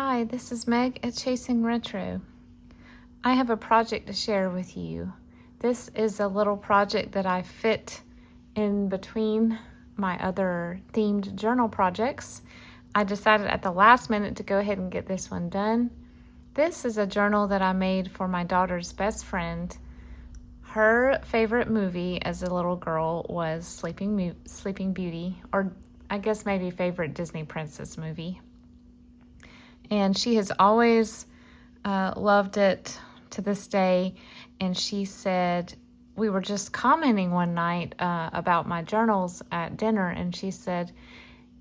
Hi, this is Meg at Chasing Retro. I have a project to share with you. This is a little project that I fit in between my other themed journal projects. I decided at the last minute to go ahead and get this one done. This is a journal that I made for my daughter's best friend. Her favorite movie as a little girl was Sleeping Beauty, or I guess maybe favorite Disney princess movie. And she has always loved it to this day. And she said, we were just commenting one night about my journals at dinner, and she said,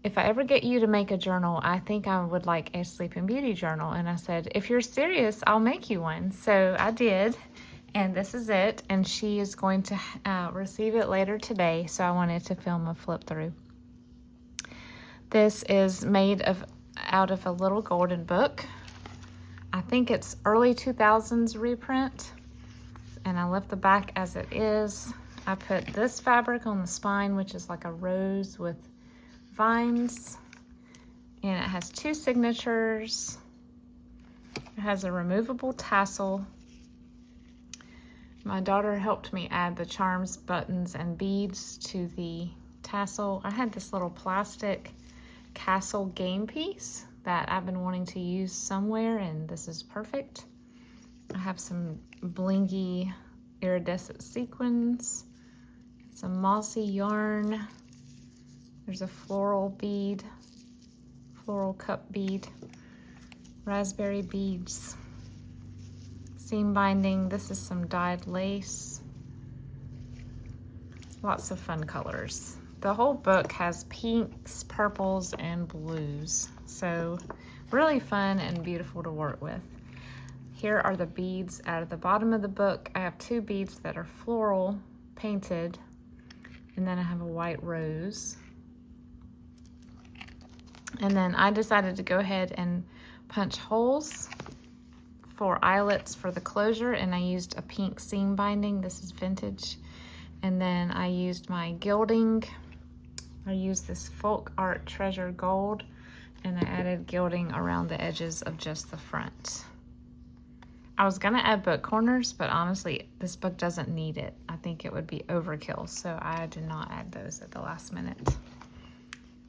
if I ever get you to make a journal, I think I would like a Sleeping Beauty journal. And I said, if you're serious, I'll make you one. So I did, and this is it. And she is going to receive it later today, so I wanted to film a flip through. This is made out of a little golden book. I think it's early 2000s reprint, and I left the back as it is. I put this fabric on the spine, which is like a rose with vines, and it has two signatures. It has a removable tassel. My daughter helped me add the charms, buttons, and beads to the tassel. I had this little plastic castle game piece that I've been wanting to use somewhere, and this is perfect. I have some blingy iridescent sequins, some mossy yarn. There's a floral bead, floral cup bead, raspberry beads, seam binding. This is some dyed lace. Lots of fun colors. The whole book has pinks, purples, and blues. So really fun and beautiful to work with. Here are the beads out of the bottom of the book. I have two beads that are floral painted, and then I have a white rose. And then I decided to go ahead and punch holes for eyelets for the closure, and I used a pink seam binding. This is vintage. And then I used my gilding. I used this Folk Art Treasure Gold, and I added gilding around the edges of just the front. I was gonna add book corners, but honestly, this book doesn't need it. I think it would be overkill, so I did not add those at the last minute.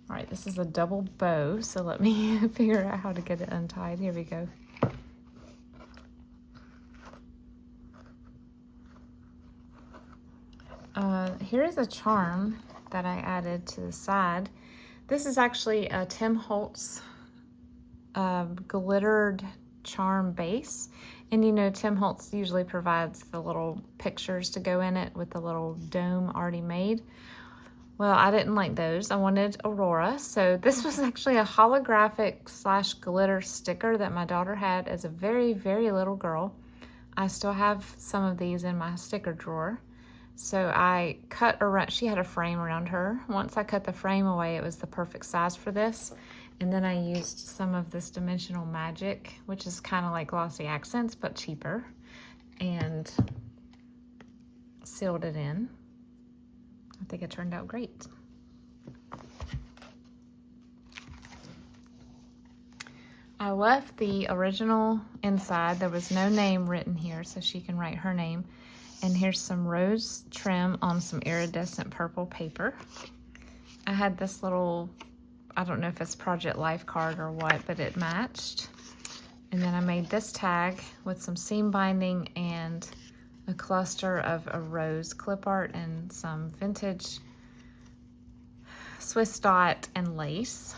All right, this is a double bow, so let me figure out how to get it untied. Here we go. Here is a charm that I added to the side. This is actually a Tim Holtz glittered charm base. And you know, Tim Holtz usually provides the little pictures to go in it with the little dome already made. Well, I didn't like those. I wanted Aurora. So this was actually a holographic / glitter sticker that my daughter had as a very, very little girl. I still have some of these in my sticker drawer. So I cut around, she had a frame around her. Once I cut the frame away, it was the perfect size for this. And then I used some of this Dimensional Magic, which is kind of like Glossy Accents, but cheaper, and sealed it in. I think it turned out great. I left the original inside. There was no name written here, so she can write her name. And here's some rose trim on some iridescent purple paper. I had this little, I don't know if it's Project Life card or what, but it matched. And then I made this tag with some seam binding and a cluster of a rose clip art and some vintage Swiss dot and lace.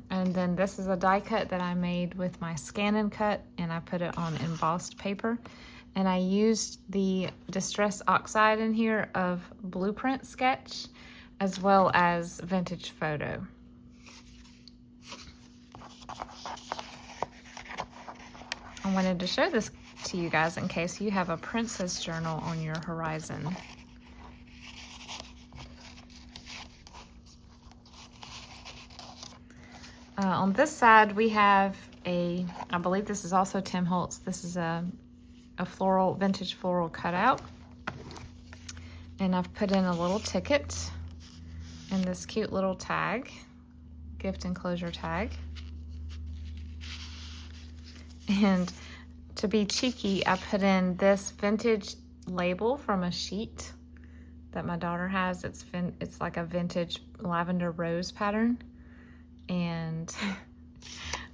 And then this is a die cut that I made with my Scan and Cut, and I put it on embossed paper. And I used the Distress Oxide in here of Blueprint Sketch, as well as Vintage Photo. I wanted to show this to you guys in case you have a princess journal on your horizon. On this side, we have I believe this is also Tim Holtz. This is a floral, vintage floral cutout. And I've put in a little ticket and this cute little tag, gift enclosure tag. And to be cheeky, I put in this vintage label from a sheet that my daughter has. It's like a vintage lavender rose pattern. And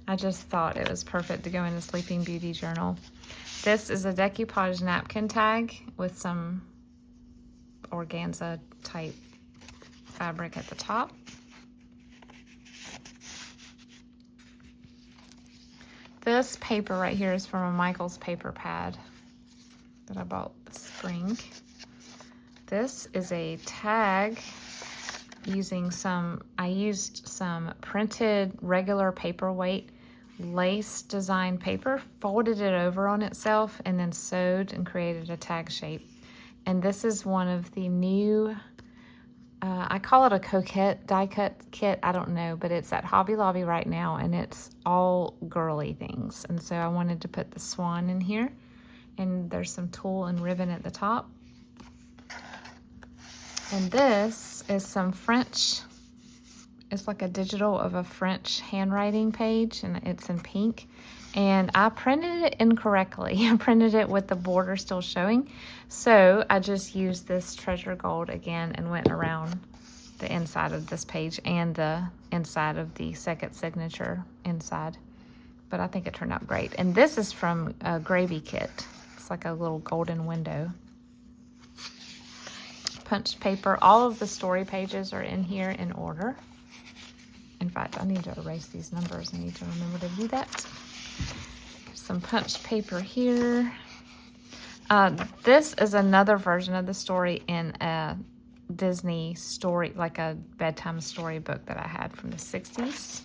I just thought it was perfect to go in the Sleeping Beauty journal. This is a decoupage napkin tag with some organza type fabric at the top. This paper right here is from a Michaels paper pad that I bought this spring. This is a tag I used some printed regular paperweight lace design paper, folded it over on itself, and then sewed and created a tag shape. And this is one of the new, I call it a coquette die cut kit, I don't know, but it's at Hobby Lobby right now, and it's all girly things. And so I wanted to put the swan in here, and there's some tulle and ribbon at the top. And this is some French, it's like a digital of a French handwriting page, and it's in pink. And I printed it incorrectly. I printed it with the border still showing. So I just used this treasure gold again and went around the inside of this page and the inside of the second signature inside. But I think it turned out great. And this is from a Gravy Kit. It's like a little golden window. Punched paper. All of the story pages are in here in order. In fact, I need to erase these numbers. I need to remember to do that. Some punched paper here. This is another version of the story in a Disney story, like a bedtime storybook that I had from the 60s.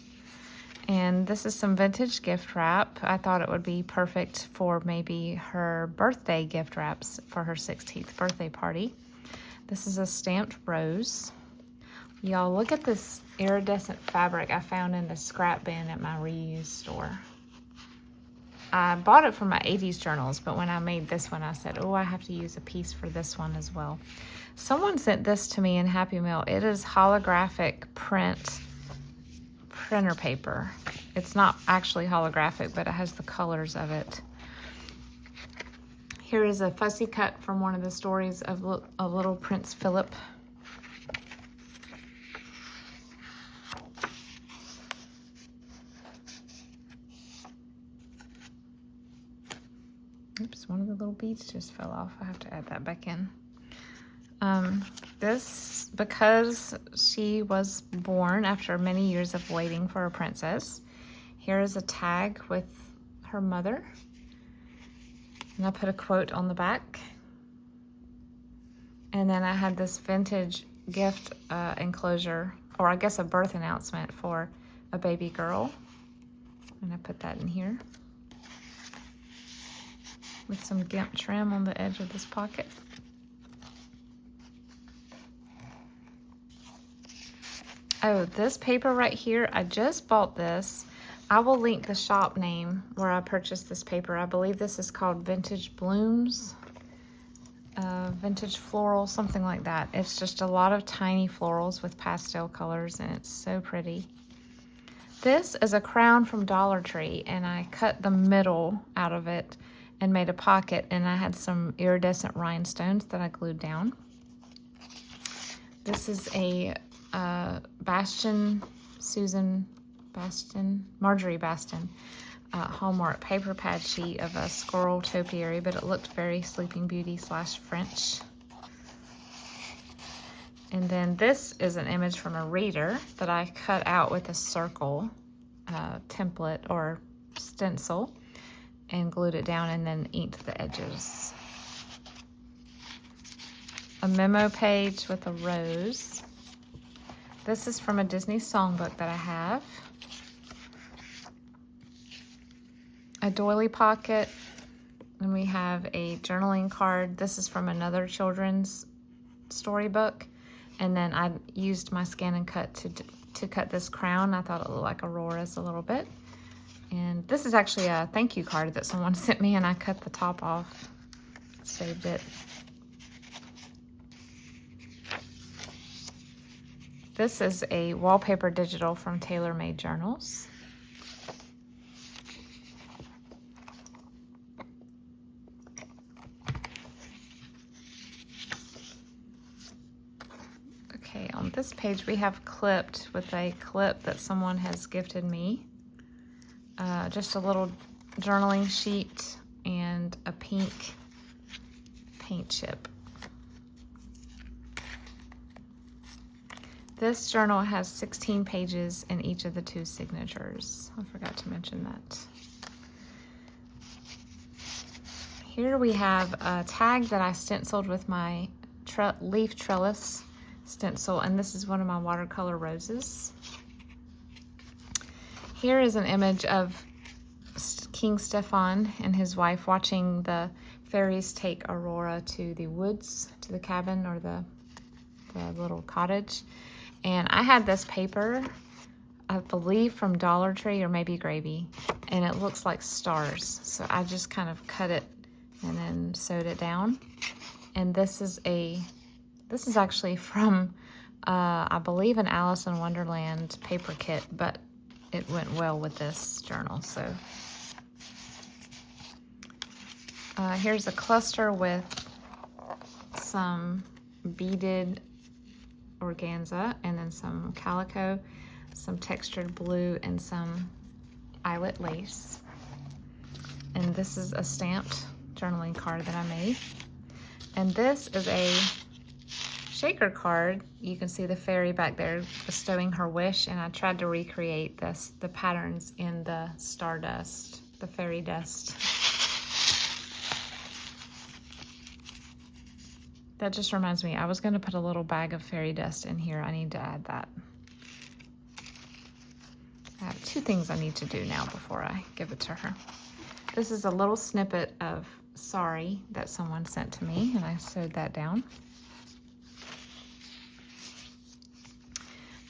And this is some vintage gift wrap. I thought it would be perfect for maybe her birthday gift wraps for her 16th birthday party. This is a stamped rose. Y'all, look at this iridescent fabric I found in the scrap bin at my reuse store. I bought it from my 80s journals, but when I made this one, I said, oh, I have to use a piece for this one as well. Someone sent this to me in Happy Meal. It is holographic printer paper. It's not actually holographic, but it has the colors of it. Here is a fussy cut from one of the stories of Little Prince Philip. Oops, one of the little beads just fell off. I have to add that back in. This, because she was born after many years of waiting for a princess, here is a tag with her mother. And I put a quote on the back. And then I had this vintage gift enclosure, or I guess a birth announcement for a baby girl. And I put that in here with some gimp trim on the edge of this pocket. Oh, this paper right here, I just bought this. I will link the shop name where I purchased this paper. I believe this is called Vintage Blooms, Vintage Floral, something like that. It's just a lot of tiny florals with pastel colors, and it's so pretty. This is a crown from Dollar Tree, and I cut the middle out of it and made a pocket, and I had some iridescent rhinestones that I glued down. This is a Marjorie Baston Hallmark paper pad sheet of a squirrel topiary, but it looked very Sleeping Beauty / French. And then this is an image from a reader that I cut out with a circle template or stencil and glued it down and then inked the edges. A memo page with a rose. This is from a Disney songbook that I have. A doily pocket, and we have a journaling card. This is from another children's storybook, and then I used my scan and cut to cut this crown. I thought it looked like Aurora's a little bit. And this is actually a thank you card that someone sent me, and I cut the top off, saved it. This is a wallpaper digital from Tailor Made Journals. this page we have clipped with a clip that someone has gifted me. Just a little journaling sheet and a pink paint chip. This journal has 16 pages in each of the 2 signatures. I forgot to mention that. Here we have a tag that I stenciled with my leaf trellis stencil, and this is one of my watercolor roses. Here is an image of King Stefan and his wife watching the fairies take Aurora to the woods, to the cabin or the little cottage. And I had this paper, I believe from Dollar Tree or maybe Gravy, and it looks like stars. So I just kind of cut it and then sewed it down. And this is actually from, I believe, an Alice in Wonderland paper kit, but it went well with this journal. So here's a cluster with some beaded organza and then some calico, some textured blue, and some eyelet lace. And this is a stamped journaling card that I made. And this is a shaker card. You can see the fairy back there bestowing her wish, and I tried to recreate the patterns in the stardust, the fairy dust. That just reminds me, I was going to put a little bag of fairy dust in here. I need to add that. I have 2 things I need to do now before I give it to her. This is a little snippet of Sorry that someone sent to me, and I sewed that down.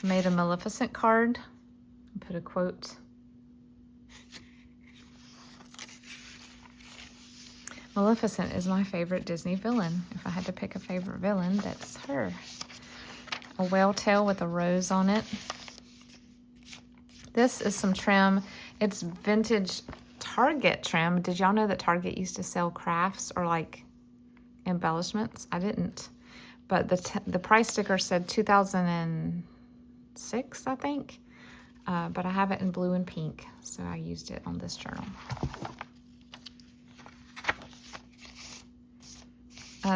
I made a Maleficent card and put a quote. Maleficent is my favorite Disney villain. If I had to pick a favorite villain, that's her. A whale tail with a rose on it. This is some trim. It's vintage Target trim. Did y'all know that Target used to sell crafts or like embellishments? I didn't. But the price sticker said 2006, I think. But I have it in blue and pink, so I used it on this journal.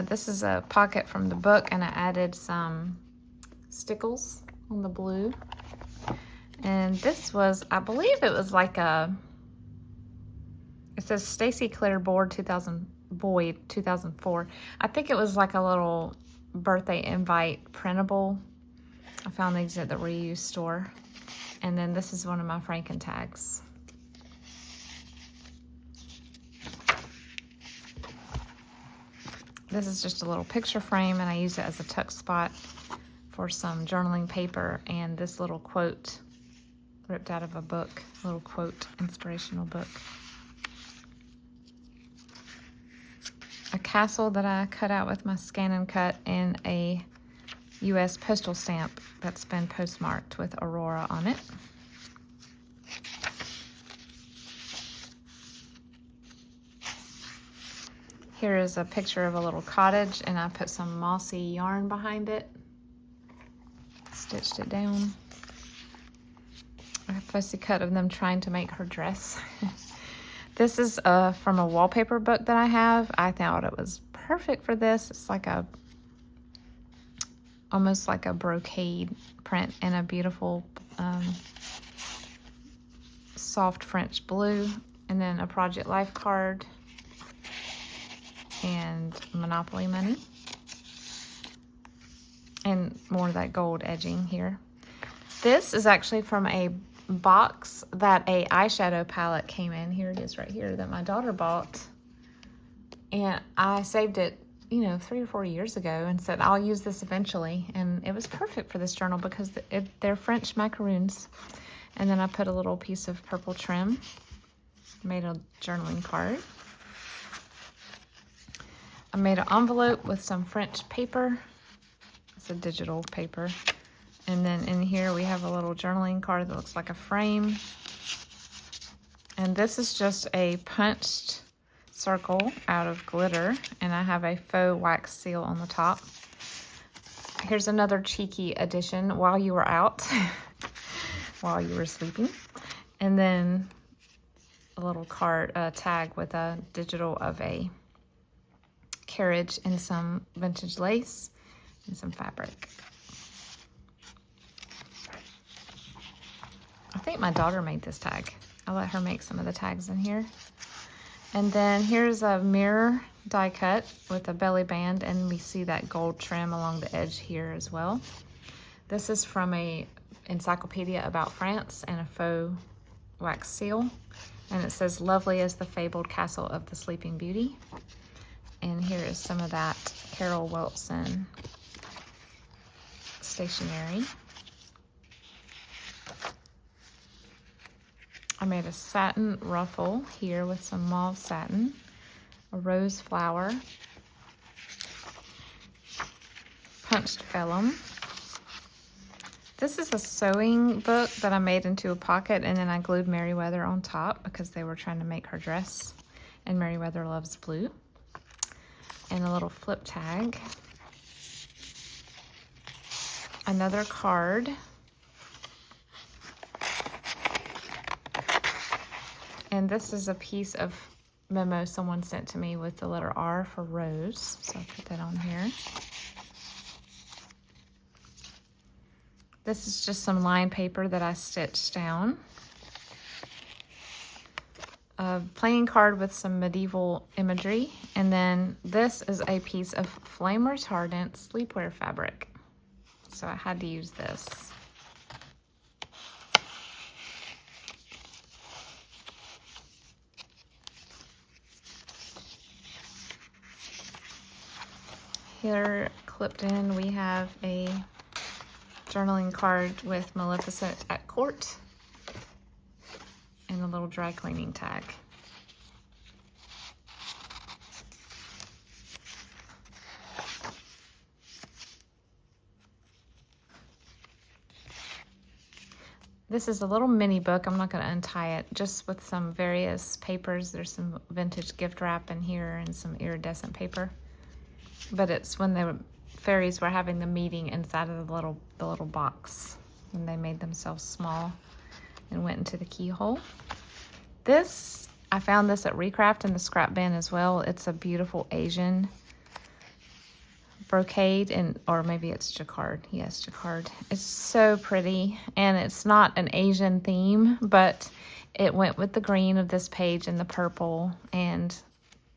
This is a pocket from the book, and I added some stickles on the blue. And this was, I believe it was like it says Stacy Claire Boyd 2004. I think it was like a little birthday invite printable. I found these at the reuse store. And then this is one of my Franken tags. This is just a little picture frame, and I use it as a tuck spot for some journaling paper, and this little quote ripped out of a book, little quote, inspirational book. A castle that I cut out with my scan and cut, and a U.S. postal stamp that's been postmarked with Aurora on it. Here is a picture of a little cottage, and I put some mossy yarn behind it. Stitched it down. A fussy cut of them trying to make her dress. This is from a wallpaper book that I have. I thought it was perfect for this. It's like almost like a brocade print in a beautiful soft French blue, and then a Project Life card and Monopoly money, and more of that gold edging here. This is actually from a box that a eyeshadow palette came in. Here it is right here, that my daughter bought, and I saved it, 3 or 4 years ago, and said I'll use this eventually, and it was perfect for this journal because they're French macaroons. And then I put a little piece of purple trim, made a journaling card. I made an envelope with some French paper. It's a digital paper. And then in here we have a little journaling card that looks like a frame. And this is just a punched circle out of glitter. And I have a faux wax seal on the top. Here's another cheeky addition while you were out, while you were sleeping. And then a little card tag with a digital of a carriage and some vintage lace and some fabric. I think my daughter made this tag. I'll let her make some of the tags in here. And then here's a mirror die cut with a belly band, and we see that gold trim along the edge here as well. This is from a encyclopedia about France and a faux wax seal. And it says, "Lovely as the fabled castle of the Sleeping Beauty." And here is some of that Carol Wilson stationery. I made a satin ruffle here with some mauve satin, a rose flower, punched vellum. This is a sewing book that I made into a pocket, and then I glued Merriweather on top because they were trying to make her dress, and Merriweather loves blue. And a little flip tag. Another card. And this is a piece of memo someone sent to me with the letter R for rose. So I'll put that on here. This is just some lined paper that I stitched down. A playing card with some medieval imagery. And then this is a piece of flame retardant sleepwear fabric. So I had to use this. Here clipped in we have a journaling card with Maleficent at Court and a little dry cleaning tag. This is a little mini book. I'm not going to untie it, just with some various papers. There's some vintage gift wrap in here and some iridescent paper. But it's when the fairies were having the meeting inside of the little box, when they made themselves small and went into the keyhole. This, I found this at Recraft in the scrap bin as well. It's a beautiful Asian brocade, or maybe it's jacquard. Yes, jacquard. It's so pretty, and it's not an Asian theme, but it went with the green of this page and the purple, and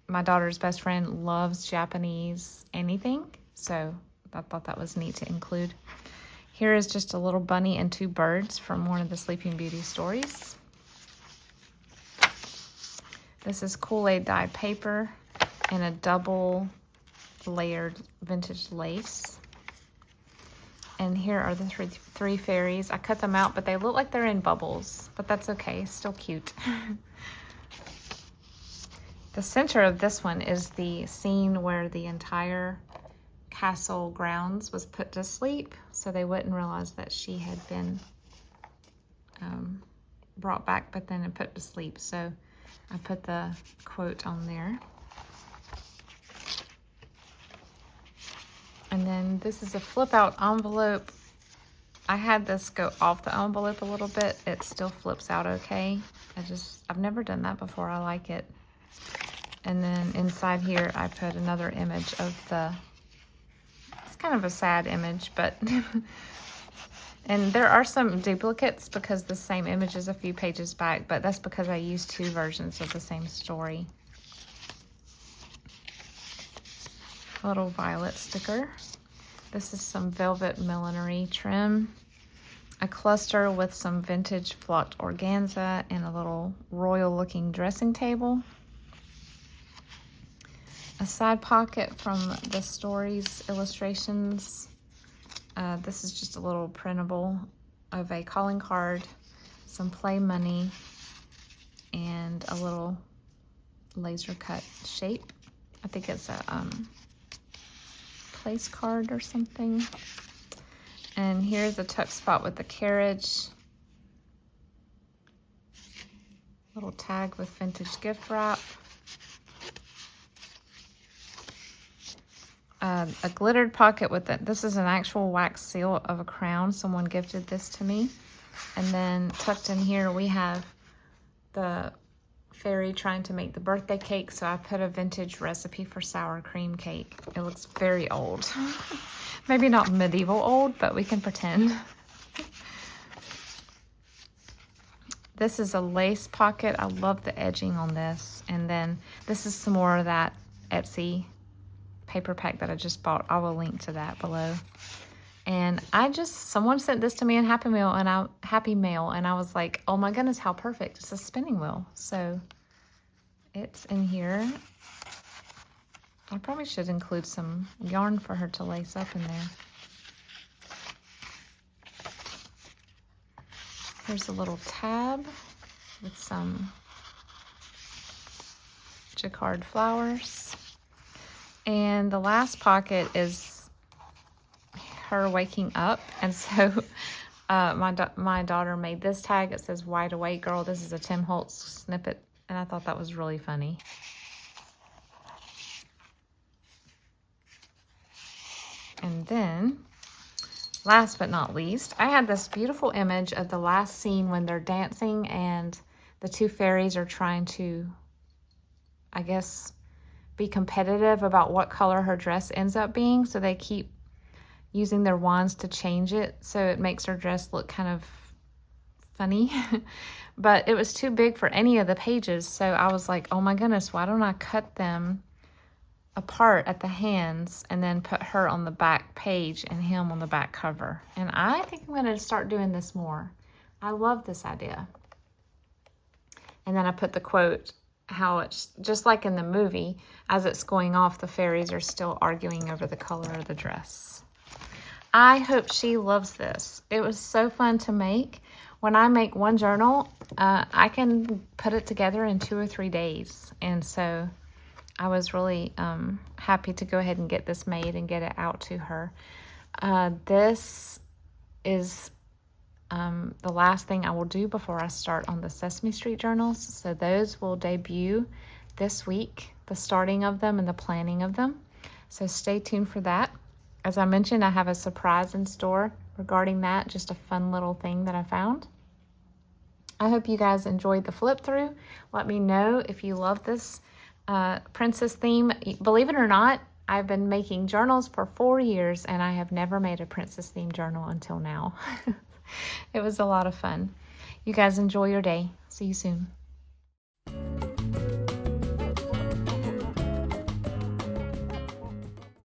my daughter's best friend loves Japanese anything, so I thought that was neat to include. Here is just a little bunny and two birds from one of the Sleeping Beauty stories. This is Kool-Aid dyed paper and a double layered vintage lace. And here are the three fairies. I cut them out, but they look like they're in bubbles, but that's okay, still cute. The center of this one is the scene where the entire castle grounds was put to sleep, so they wouldn't realize that she had been brought back, but then put to sleep. So I put the quote on there. And then this is a flip out envelope. I had this go off the envelope a little bit. It still flips out okay. I've never done that before. I like it. And then inside here, I put another image of it's kind of a sad image, but, and there are some duplicates because the same image is a few pages back, but that's because I used two versions of the same story. A little violet sticker. This is some velvet millinery trim. A cluster with some vintage flocked organza and a little royal looking dressing table. A side pocket from the stories illustrations. This is just a little printable of a calling card, some play money, and a little laser cut shape. I think it's a place card or something. And here's a tuck spot with the carriage. Little tag with vintage gift wrap. a glittered pocket with it. This is an actual wax seal of a crown. Someone gifted this to me. And then tucked in here we have the fairy trying to make the birthday cake, so I put a vintage recipe for sour cream cake. It looks very old. Maybe not medieval old, but we can pretend. This is a lace pocket. I love the edging on this. And then this is some more of that Etsy paper pack that I just bought. I will link to that below. And someone sent this to me in Happy Mail, and I was like, oh my goodness, how perfect. It's a spinning wheel. So it's in here. I probably should include some yarn for her to lace up in there. Here's a little tab with some jacquard flowers. And the last pocket is her waking up. And so my daughter made this tag. It says, "Wide awake, girl." This is a Tim Holtz snippet, and I thought that was really funny. And then, last but not least, I had this beautiful image of the last scene when they're dancing and the two fairies are trying to, I guess, be competitive about what color her dress ends up being. So they keep using their wands to change it, so it makes her dress look kind of funny. But it was too big for any of the pages, so I was like, oh my goodness, why don't I cut them apart at the hands and then put her on the back page and him on the back cover. And I think I'm going to start doing this more. I love this idea. And then I put the quote, how it's just like in the movie, as it's going off, the fairies are still arguing over the color of the dress. I hope she loves this. It was so fun to make. When I make one journal, I can put it together in 2 or 3 days. And so I was really happy to go ahead and get this made and get it out to her. This is the last thing I will do before I start on the Sesame Street journals. So those will debut this week, the starting of them and the planning of them. So stay tuned for that. As I mentioned, I have a surprise in store regarding that, just a fun little thing that I found. I hope you guys enjoyed the flip through. Let me know if you love this princess theme. Believe it or not, I've been making journals for 4 years and I have never made a princess themed journal until now. It was a lot of fun. You guys enjoy your day. See you soon.